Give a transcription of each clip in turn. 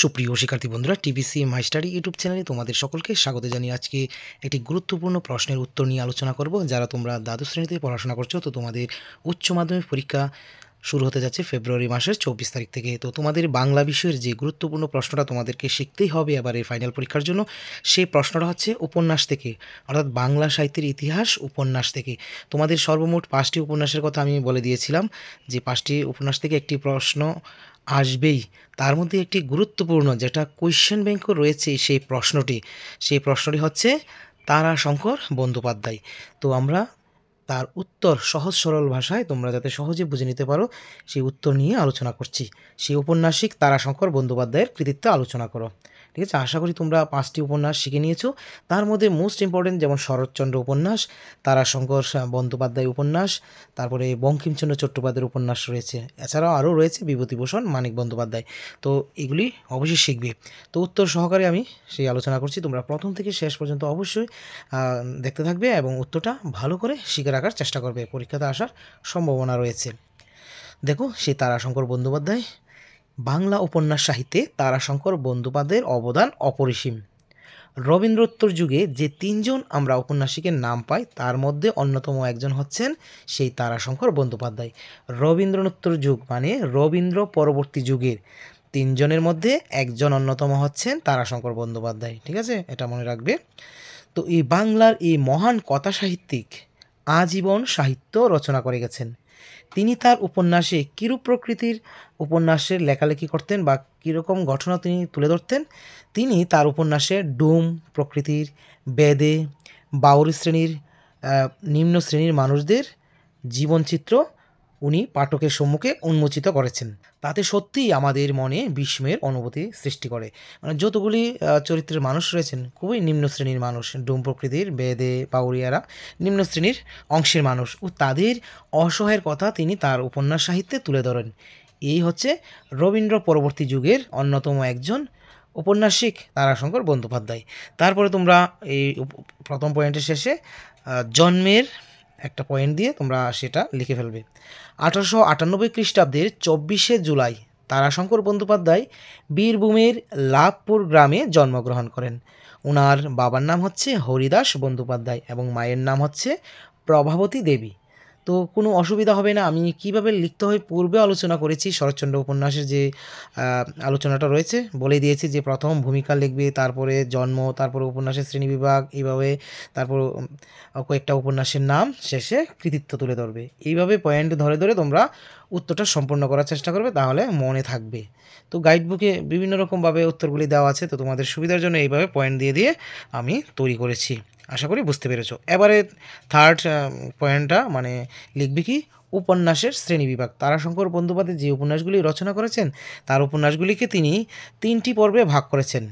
সুপ্রিয় শিক্ষার্থী বন্ধুরা, টিবিসি মাই স্টাডি ইউটিউব চ্যানেলে তোমাদের সকলকে স্বাগত জানিয়ে আজকে একটি গুরুত্বপূর্ণ প্রশ্নের উত্তর নিয়ে আলোচনা করব। যারা তোমরা দ্বাদশ শ্রেণীতে পড়াশোনা করছো, তো তোমাদের উচ্চ মাধ্যমিক পরীক্ষা শুরু হতে যাচ্ছে ফেব্রুয়ারি মাসের 24 তারিখ থেকে। তো তোমাদের বাংলা বিষয়ের যে গুরুত্বপূর্ণ প্রশ্নটা তোমাদেরকে শিখতেই হবে এবার এই ফাইনাল পরীক্ষার জন্য, সেই প্রশ্নটা হচ্ছে উপন্যাস থেকে, অর্থাৎ বাংলা সাহিত্যের ইতিহাস উপন্যাস থেকে। তোমাদের সর্বমোট 5টি উপন্যাসের কথা আমি বলে দিয়েছিলাম, যে 5টি উপন্যাস থেকে একটি প্রশ্ন আসবেই। তার মধ্যে একটি গুরুত্বপূর্ণ যেটা কোয়েশ্চেন ব্যাংকও রয়েছে, সেই প্রশ্নটি হচ্ছে তারাশঙ্কর বন্দ্যোপাধ্যায়। তো আমরা তার উত্তর সহজ সরল ভাষায় তোমরা যাতে সহজে বুঝে নিতে পারো, সেই উত্তর নিয়ে আলোচনা করছি। সেই ঔপন্যাসিক তারাশঙ্কর বন্দ্যোপাধ্যায়ের কৃতিত্ব আলোচনা করো। ঠিক আছে, আশা করি তোমরা 5টি উপন্যাস শিখে নিয়েছো। তার মধ্যে মোস্ট ইম্পর্টেন্ট যেমন শরৎচন্দ্র উপন্যাস, তারাশঙ্কর বন্দ্যোপাধ্যায় উপন্যাস, তারপরে বঙ্কিমচন্দ্র চট্টোপাধ্যায়ের উপন্যাস রয়েছে, এছাড়াও আরও রয়েছে বিভূতিভূষণ মানিক বন্দ্যোপাধ্যায়। তো এগুলি অবশ্যই শিখবে। তো উত্তর সহকারে আমি সেই আলোচনা করছি, তোমরা প্রথম থেকে শেষ পর্যন্ত অবশ্যই দেখতে থাকবে এবং উত্তরটা ভালো করে শিখে রাখার চেষ্টা করবে, পরীক্ষাতে আসার সম্ভাবনা রয়েছে। দেখো, সেই তারাশঙ্কর বন্দ্যোপাধ্যায়। বাংলা উপন্যাস সাহিত্যে তারাশঙ্কর বন্দ্যোপাধ্যায়ের অবদান অপরিসীম। রবীন্দ্রোত্তর যুগে যে 3জন আমরা ঔপন্যাসিকের নাম পাই, তার মধ্যে অন্যতম একজন হচ্ছেন সেই তারাশঙ্কর বন্দ্যোপাধ্যায়। রবীন্দ্রোত্তর যুগ মানে রবীন্দ্র পরবর্তী যুগের 3জনের মধ্যে একজন অন্যতম হচ্ছেন তারাশঙ্কর বন্দ্যোপাধ্যায়। ঠিক আছে, এটা মনে রাখবে। তো এই বাংলার এই মহান কথা সাহিত্যিক আজীবন সাহিত্য রচনা করে গেছেন। তিনি তার উপন্যাসে কিরূপ প্রকৃতির উপন্যাসের লেখালেখি করতেন বা কীরকম ঘটনা তিনি তুলে ধরতেন, তিনি তার উপন্যাসে ডুম প্রকৃতির, বেদে, বাউরি শ্রেণীর, নিম্ন শ্রেণীর মানুষদের জীবনচিত্র উনি পাঠকের সম্মুখে উন্মোচিত করেছেন। তাতে সত্যিই আমাদের মনে বিস্ময়ের অনুভূতি সৃষ্টি করে। মানে যতগুলি চরিত্রের মানুষ রয়েছেন খুবই নিম্ন শ্রেণীর মানুষ, ডুম প্রকৃতির, বেদে, বাউরিয়ারা নিম্ন শ্রেণীর অংশের মানুষ, ও তাদের অসহায়ের কথা তিনি তার উপন্যাস সাহিত্যে তুলে ধরেন। এই হচ্ছে রবীন্দ্র পরবর্তী যুগের অন্যতম একজন ঔপন্যাসিক তারাশঙ্কর বন্দ্যোপাধ্যায়। তারপরে তোমরা এই প্রথম পয়েন্টের শেষে জন্মের একটা পয়েন্ট দিয়ে তোমরা সেটা লিখে ফেলবে। 1898 খ্রিস্টাব্দের 24শে জুলাই তারাশঙ্কর বন্দ্যোপাধ্যায় বীরভূমের লাভপুর গ্রামে জন্মগ্রহণ করেন। ওনার বাবার নাম হচ্ছে হরিদাস বন্দ্যোপাধ্যায় এবং মায়ের নাম হচ্ছে প্রভাবতী দেবী। তো কোনো অসুবিধা হবে না, আমি কিভাবে লিখতে হয় পূর্বে আলোচনা করেছি। শরৎচন্দ্র উপন্যাসের যে আলোচনাটা রয়েছে বলে দিয়েছি, যে প্রথম ভূমিকা লিখবে, তারপরে জন্ম, তারপরে উপন্যাসের শ্রেণীবিভাগ, এইভাবে তারপর কয়েকটা উপন্যাসের নাম, শেষে কৃতিত্ব তুলে ধরবে। এইভাবে পয়েন্ট ধরে ধরে তোমরা উত্তরটা সম্পূর্ণ করার চেষ্টা করবে, তাহলে মনে থাকবে। তো গাইড বুকে বিভিন্ন রকমভাবে উত্তরগুলি দেওয়া আছে, তো তোমাদের সুবিধার জন্য এইভাবে পয়েন্ট দিয়ে দিয়ে আমি তৈরি করেছি। আশা করি বুঝতে পেরেছো। এবারে থার্ড পয়েন্টটা মানে লিখবি কি, উপন্যাসের শ্রেণীবিভাগ। তারাশঙ্কর বন্দ্যোপাধ্যায় যে উপন্যাসগুলি রচনা করেছেন, তার উপন্যাসগুলিকে তিনি 3টি পর্বে ভাগ করেছেন।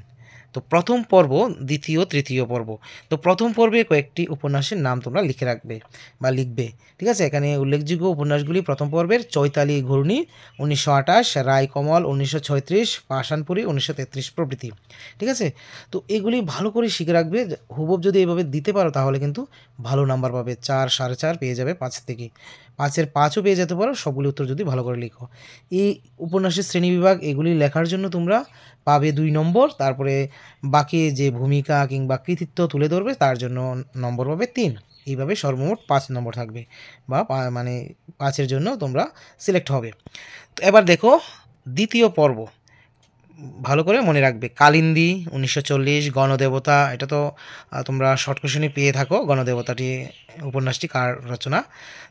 তো প্রথম পর্ব, দ্বিতীয়, তৃতীয় পর্ব। তো প্রথম পর্বে কয়েকটি উপন্যাসের নাম তোমরা লিখে রাখবে বা লিখবে। ঠিক আছে, এখানে উল্লেখযোগ্য উপন্যাসগুলি প্রথম পর্বের চৈতালি ঘূর্ণি 1928, রায়কমল 1936, পাষাণপুরী 1933 প্রভৃতি। ঠিক আছে, তো এগুলি ভালো করে শিখে রাখবে। হুবহু যদি এইভাবে দিতে পারো তাহলে কিন্তু ভালো নাম্বার পাবে, 4, 4.5 পেয়ে যাবে 5 থেকে, 5-এর 5ও পেয়ে যেতে পারো সবগুলি উত্তর যদি ভালো করে লিখো। এই উপন্যাসের শ্রেণীবিভাগ এগুলি লেখার জন্য তোমরা পাবে 2 নম্বর, তারপরে বাকি যে ভূমিকা কিংবা কৃতিত্ব তুলে ধরবে তার জন্য নম্বর পাবে 3। এইভাবে সর্বমোট 5 নম্বর থাকবে, বা মানে 5-এর জন্য তোমরা সিলেক্ট হবে। তো এবার দেখো দ্বিতীয় পর্ব, ভালো করে মনে রাখবে। কালিন্দী 1940, গণদেবতা, এটা তো তোমরা শর্ট কোশ্চেনে পেয়ে থাকো, গণদেবতাটি উপন্যাসটি কার রচনা।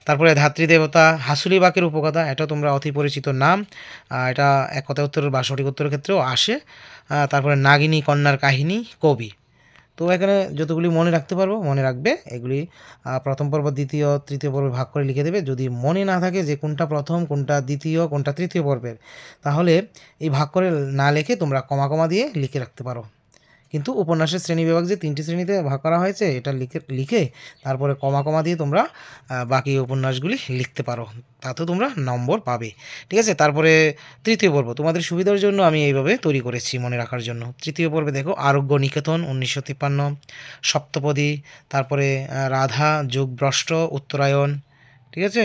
তারপরে ধাত্রীদেবতা, হাসুলি বাকের উপকথা, এটা তোমরা অতি পরিচিত নাম, এটা এক কথা উত্তর বা সঠিক উত্তরের ক্ষেত্রেও আসে। তারপরে নাগিনী কন্যার কাহিনী, কবি। তো এখানে যতগুলি মনে রাখতে পারবো মনে রাখবে। এগুলি প্রথম পর্ব, দ্বিতীয়, তৃতীয় পর্বে ভাগ করে লিখে দেবে। যদি মনে না থাকে যে কোনটা প্রথম, কোনটা দ্বিতীয়, কোনটা তৃতীয় পর্বের, তাহলে এই ভাগ করে না লিখে তোমরা কমা কমা দিয়ে লিখে রাখতে পারো। কিন্তু উপন্যাসের শ্রেণীবিভাগ যে 3টি শ্রেণীতে ভাগ করা হয়েছে, এটা লিখে তারপরে কমা কমা দিয়ে তোমরা বাকি উপন্যাসগুলি লিখতে পারো, তাতেও তোমরা নম্বর পাবে। ঠিক আছে, তারপরে তৃতীয় পর্ব তোমাদের সুবিধার জন্য আমি এইভাবে তৈরি করেছি মনে রাখার জন্য। তৃতীয় পর্বে দেখো আরোগ্য নিকেতন 1953, সপ্তপদী, তারপরে রাধা, যুগভ্রষ্ট, উত্তরায়ণ। ঠিক আছে,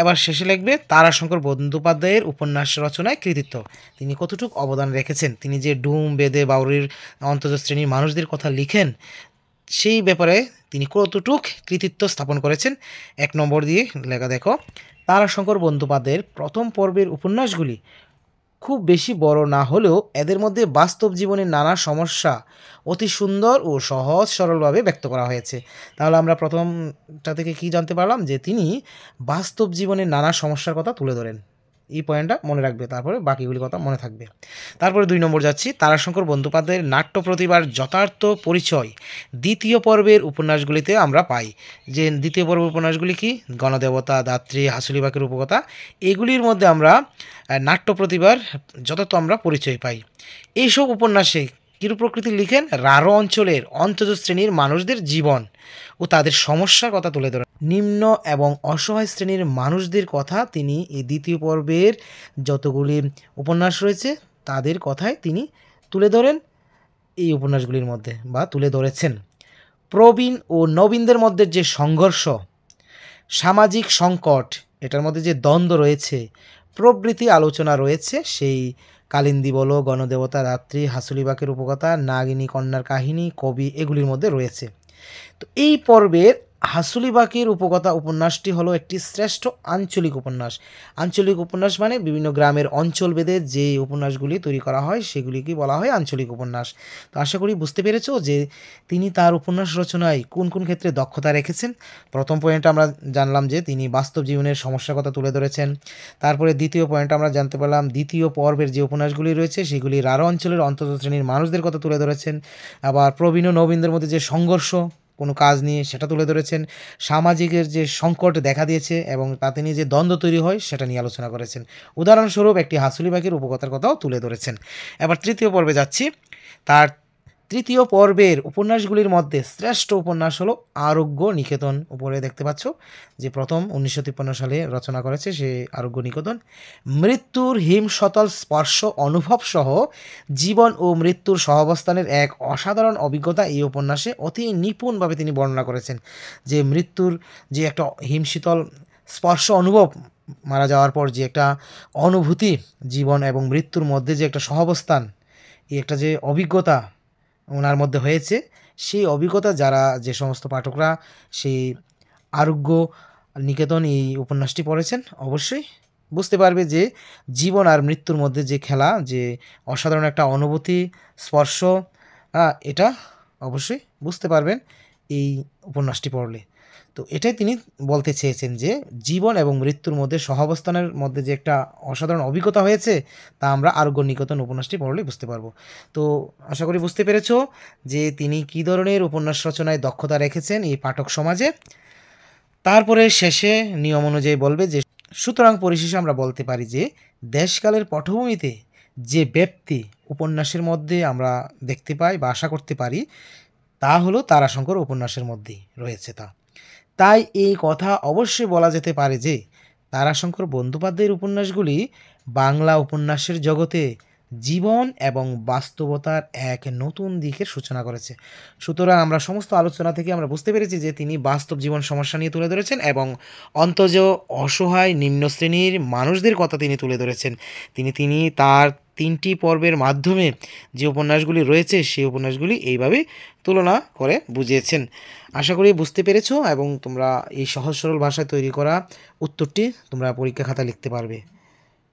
এবার শেষে লিখবে তারাশঙ্কর বন্দ্যোপাধ্যায়ের উপন্যাস রচনায় কৃতিত্ব। তিনি কতটুকু অবদান রেখেছেন, তিনি যে ডুম বেদে বাউরির অন্তজ শ্রেণীর মানুষদের কথা লিখেন সেই ব্যাপারে তিনি কতটুক কৃতিত্ব স্থাপন করেছেন ১ নম্বর দিয়ে লেখা দেখো। তারাশঙ্কর বন্দ্যোপাধ্যায়ের প্রথম পর্বের উপন্যাসগুলি খুব বেশি বড় না হলেও এদের মধ্যে বাস্তব জীবনের নানা সমস্যা অতি সুন্দর ও সহজ সরলভাবে ব্যক্ত করা হয়েছে। তাহলে আমরা প্রথমটা থেকে কি জানতে পারলাম, যে তিনি বাস্তব জীবনের নানা সমস্যার কথা তুলে ধরেন। এই পয়েন্টটা মনে রাখবে, তারপরে বাকিগুলি কথা মনে থাকবে। তারপরে ২ নম্বর যাচ্ছি, তারাশঙ্কর বন্দ্যোপাধ্যায়ের নাট্য প্রতিভার যথার্থ পরিচয় দ্বিতীয় পর্বের উপন্যাসগুলিতে আমরা পাই। যে দ্বিতীয় পর্বের উপন্যাসগুলি কি, গণদেবতা, দাত্রী, হাসুলিবাকের উপকথা, এগুলির মধ্যে আমরা নাট্য প্রতিভার যথার্থ আমরা পরিচয় পাই। এইসব উপন্যাসে কিরূপ প্রকৃতি লিখেন, রাঢ় অঞ্চলের অন্তজ শ্রেণীর মানুষদের জীবন ও তাদের সমস্যার কথা তুলে ধরেন। নিম্ন এবং অসহায় শ্রেণীর মানুষদের কথা তিনি এই দ্বিতীয় পর্বের যতগুলি উপন্যাস রয়েছে তাদের কথাই তিনি তুলে ধরেন এই উপন্যাসগুলির মধ্যে, বা তুলে ধরেছেন। প্রবীণ ও নবীনদের মধ্যে যে সংঘর্ষ, সামাজিক সংকট, এটার মধ্যে যে দ্বন্দ্ব রয়েছে প্রভৃতি আলোচনা রয়েছে সেই কালিন্দী বলো, গণদেবতা, রাত্রি, হাসুলিবাকের উপকথা, নাগিনী কন্যার কাহিনী, কবি, এগুলির মধ্যে রয়েছে। তো এই পর্বের হাসুলিবাকের উপকথা উপন্যাসটি হলো একটি শ্রেষ্ঠ আঞ্চলিক উপন্যাস। আঞ্চলিক উপন্যাস মানে বিভিন্ন গ্রামের অঞ্চলভেদে যে উপন্যাসগুলি তৈরি করা হয় সেগুলিকে বলা হয় আঞ্চলিক উপন্যাস। তো আশা করি বুঝতে পেরেছো যে তিনি তার উপন্যাস রচনায় কোন কোন ক্ষেত্রে দক্ষতা রেখেছেন। প্রথম পয়েন্টে আমরা জানলাম যে তিনি বাস্তব জীবনের সমস্যার কথা তুলে ধরেছেন। তারপরে দ্বিতীয় পয়েন্টে আমরা জানতে পারলাম দ্বিতীয় পর্বের যে উপন্যাসগুলি রয়েছে সেগুলি রাঢ় অঞ্চলের অন্তত শ্রেণীর মানুষদের কথা তুলে ধরেছেন। আবার প্রবীণ ও নবীনদের মধ্যে যে সংঘর্ষ কোনো কাজ নিয়ে সেটা তুলে ধরেছেন। সামাজিকের যে সংকট দেখা দিয়েছে এবং তাতে নিয়ে যে দ্বন্দ্ব তৈরি হয় সেটা নিয়ে আলোচনা করেছেন। উদাহরণস্বরূপ একটি হাসুলিবাকের উপকথার কথাও তুলে ধরেছেন। এবার তৃতীয় পর্বে যাচ্ছি। তার তৃতীয় পর্বের উপন্যাসগুলির মধ্যে শ্রেষ্ঠ উপন্যাস হলো আরোগ্য নিকেতন। উপরে দেখতে পাচ্ছ যে প্রথম ১৯৫৩ সালে রচনা করেছে সে আরোগ্য নিকেতন। মৃত্যুর হিমশতল স্পর্শ অনুভব সহ জীবন ও মৃত্যুর সহাবস্থানের এক অসাধারণ অভিজ্ঞতা এই উপন্যাসে অতি নিপুণভাবে তিনি বর্ণনা করেছেন। যে মৃত্যুর যে একটা হিমশীতল স্পর্শ অনুভব, মারা যাওয়ার পর যে একটা অনুভূতি, জীবন এবং মৃত্যুর মধ্যে যে একটা সহাবস্থান, এই একটা যে অভিজ্ঞতা ওনার মধ্যে হয়েছে, সেই অভিজ্ঞতা যারা যে সমস্ত পাঠকরা সেই আরোগ্য নিকেতন এই উপন্যাসটি পড়েছেন অবশ্যই বুঝতে পারবে যে জীবন আর মৃত্যুর মধ্যে যে খেলা, যে অসাধারণ একটা অনুভূতি, স্পর্শ, এটা অবশ্যই বুঝতে পারবেন এই উপন্যাসটি পড়লে। তো এটাই তিনি বলতে চেয়েছেন যে জীবন এবং মৃত্যুর মধ্যে সহাবস্থানের মধ্যে যে একটা অসাধারণ অভিজ্ঞতা হয়েছে তা আমরা আরোগ্য নিকেতন উপন্যাসটি পড়লে বুঝতে পারবো। তো আশা করি বুঝতে পেরেছো যে তিনি কী ধরনের উপন্যাস রচনায় দক্ষতা রেখেছেন এই পাঠক সমাজে। তারপরে শেষে নিয়ম অনুযায়ী বলবে যে সুতরাং পরিশেষে আমরা বলতে পারি যে দেশকালের পটভূমিতে যে ব্যক্তি উপন্যাসের মধ্যে আমরা দেখতে পাই বা আশা করতে পারি তা হলো তারাশঙ্কর উপন্যাসের মধ্যেই রয়েছে। তাই এই কথা অবশ্যই বলা যেতে পারে যে তারাশঙ্কর বন্দ্যোপাধ্যায়ের উপন্যাসগুলি বাংলা উপন্যাসের জগতে জীবন এবং বাস্তবতার এক নতুন দিকের সূচনা করেছে। সুতরাং আমরা সমস্ত আলোচনা থেকে আমরা বুঝতে পেরেছি যে তিনি বাস্তব জীবন সমস্যা নিয়ে তুলে ধরেছেন এবং অন্তজ অসহায় নিম্ন শ্রেণীর মানুষদের কথা তিনি তুলে ধরেছেন। তিনি তার ৩টি পর্বের মাধ্যমে যে উপন্যাসগুলি রয়েছে সেই উপন্যাসগুলি এইভাবে তুলনা করে বুঝিয়েছেন। আশা করি বুঝতে পেরেছো এবং তোমরা এই সহজ সরল ভাষায় তৈরি করা উত্তরটি তোমরা পরীক্ষা খাতায় লিখতে পারবে।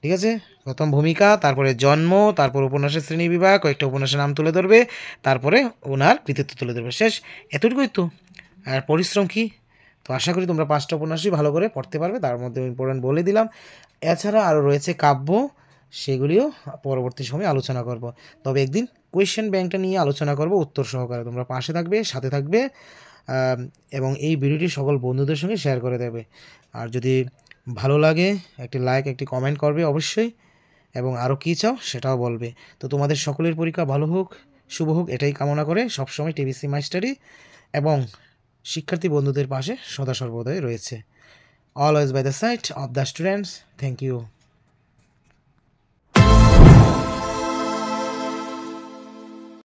ঠিক আছে, প্রথম ভূমিকা, তারপরে জন্ম, তারপর উপন্যাসের শ্রেণীবিভাগ, কয়েকটা উপন্যাসের নাম তুলে ধরবে, তারপরে ওনার কৃতিত্ব তুলে ধরবে। শেষ, এতটুকুই তো। আর পরিশ্রম কি? তো আশা করি তোমরা 5টা উপন্যাসই ভালো করে পড়তে পারবে, তার মধ্যে ইম্পর্টেন্ট বলে দিলাম। এছাড়া আরও রয়েছে কাব্য, সেগুলিও পরবর্তী সময়ে আলোচনা করব। তবে একদিন কোয়েশ্চেন ব্যাংকটা নিয়ে আলোচনা করব উত্তর সহকারে। তোমরা পাশে থাকবে, সাথে থাকবে এবং এই ভিডিওটি সকল বন্ধুদের সঙ্গে শেয়ার করে দেবে। আর যদি ভালো লাগে একটি লাইক, একটি কমেন্ট করবে অবশ্যই, এবং আরও কী চাও সেটাও বলবে। তো তোমাদের সকলের পরীক্ষা ভালো হোক, শুভ হোক, এটাই কামনা করে সবসময় টিবিসি মাই স্টাডি এবং শিক্ষার্থী বন্ধুদের পাশে সদা সর্বদাই রয়েছে। Always by the side of the students. Thank you.